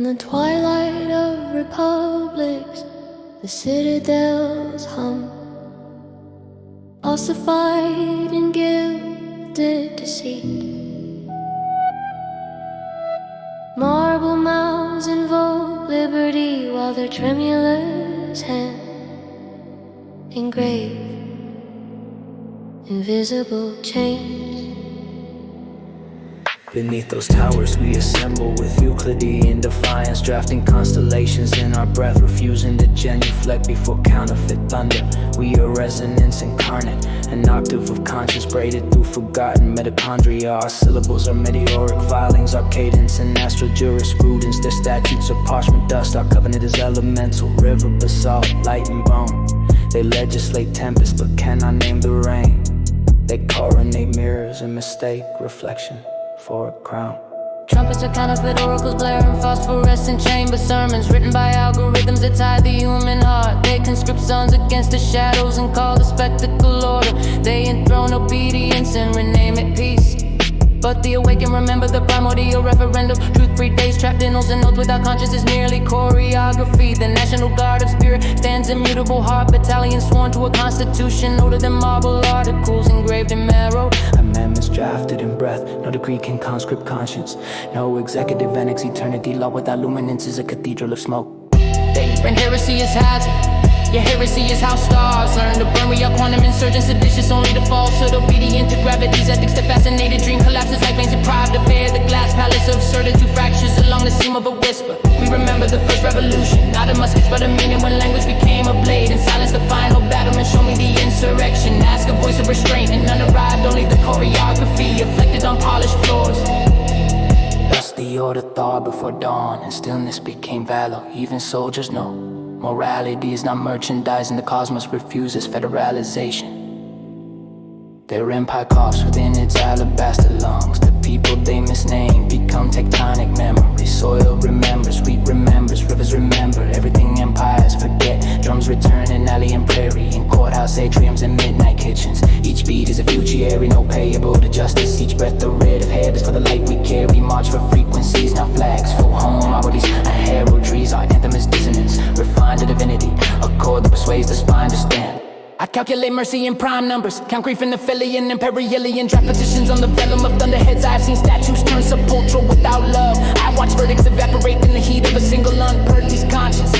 In the twilight of republics, the citadels hum, ossified in gilded deceit. Marble mouths invoke liberty while their tremulous hand engrave invisible chains. Beneath those towers we assemble with Euclidean defiance, drafting constellations in our breath, refusing to genuflect before counterfeit thunder. We are resonance incarnate, an octave of conscience braided through forgotten mitochondria. Our syllables are meteoric filings, our cadence and astral jurisprudence. Their statutes are parchment dust, our covenant is elemental, river, basalt, light and bone. They legislate tempest but cannot name the rain. They coronate mirrors and mistake reflection for a crown. Trumpets are counterfeit oracles, blaring phosphorescent chamber sermons written by algorithms that tie the human heart. They conscript sons against the shadows and call the spectacle order. They enthrone obedience and rename it peace. But the awakened remember the primordial referendum. Truth predates trapped in and notes without conscience is merely choreography. The National Guard of Spirit stands immutable, heart battalion sworn to a constitution older than marble articles engraved in marrow. Amendments drafted in breath, no decree can conscript conscience. No executive annex eternity, law without luminance is a cathedral of smoke. When heresy is hazard, your heresy is how stars learn to burn. We are quantum insurgents, seditious only to falsehood, obedient to gravity's ethics. The fascinated dream collapses like veins deprived of air. The glass palace of absurdity fractures along the seam of a whisper. We remember the first revolution, not a muskets but a meaning when language became a blade. And silence the final battlement, show me the insurrection. Ask a voice of restraint and none arrived, only the choreography reflected on polished floors. Thus the order thawed before dawn, and stillness became valor. Even soldiers know morality is not merchandise, and the cosmos refuses federalization. Their empire coughs within its alabaster lungs. The people they misname become tectonic memories. Soil remembers, wheat remembers, rivers remember. Everything empires forget. Drums return in alley and prairie, in courthouse atriums and midnight kitchens. Each beat is a fugiary, no payable to justice. Each breath a red of habits for the light we carry. March for frequencies, not flags. Full home arborities and heraldries. Our anthem is dissonance, refined to divinity. A chord that persuades the spine to stand. I calculate mercy in prime numbers, count grief in the Philian and perihelion. Draft petitions on the vellum of thunderheads. I've seen statues turn sepulchral without love. I've watched verdicts evaporate in the heat of a single unpurchased conscience.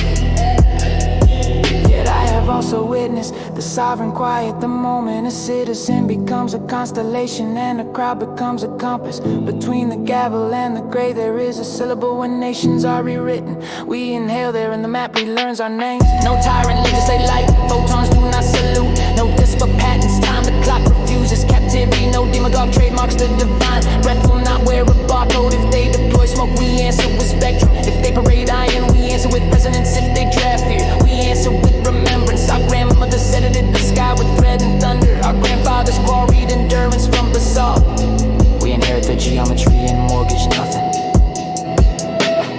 Yet I have also witnessed the sovereign quiet. The moment a citizen becomes a constellation and a crowd becomes a compass. Between the gavel and the grave there is a syllable when nations are rewritten. We inhale there and the map relearns our names. No tyrant legislate light, photons do not salute. No despot patents, time the clock refuses captivity. No demagogue trademarks the divine. Breath will not wear a barcode. If they deploy smoke, we answer with spectrum. If they parade iron, we answer with resonance. If they draft fear, we answer with remembrance. Our grandmother set it in the sky with thread and thunder. Our grandfathers quarried endurance from basalt. We inherit the geometry and mortgage nothing.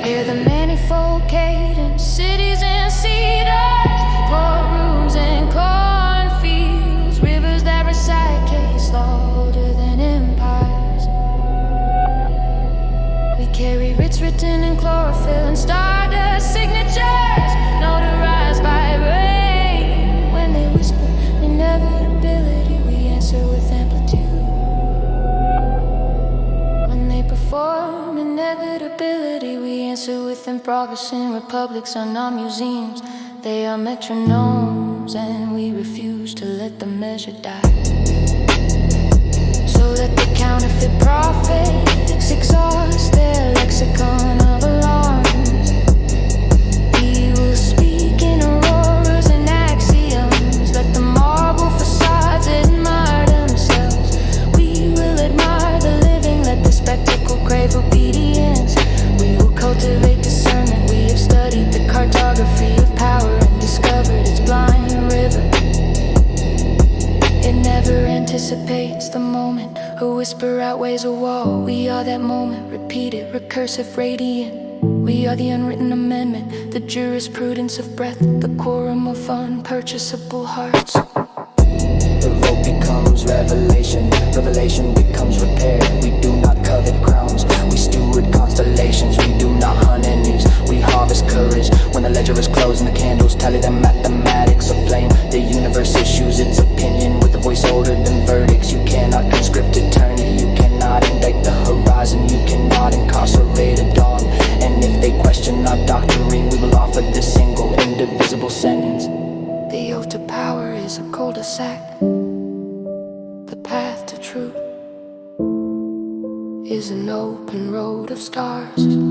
Hear the manifold cadence, cities and cedars, courtrooms and cornfields, rivers that recite case law older than empires. We carry writs written in chlorophyll and stardust signatures, notarized by rain. When they whisper inevitability, we answer with amplitude. When they perform inevitability, we answer with improvising. Republics are not museums, they are metronomes, and we refuse to let the measure die. So let the counterfeit prophets exhaust their lexicon of alarms. We will speak in auroras and axioms. Let the marble facades admire themselves. We will admire the living, let the spectacle crave obedience. We will cultivate discernment. We have studied the cartography of power and discovered its blind river. It never anticipates the moment. A whisper outweighs a wall. We are that moment, repeated, recursive, radiant. We are the unwritten amendment, the jurisprudence of breath, the quorum of unpurchasable hearts. The vote becomes revelation, revelation becomes repair. We do not covet crowns, we steward constellations. We do not hunt enemies, colder than verdicts. You cannot conscript eternity. You cannot indict the horizon. You cannot incarcerate a dawn. And if they question our doctrine, we will offer the single indivisible sentence. The oath to power is a cul-de-sac. The path to truth is an open road of stars.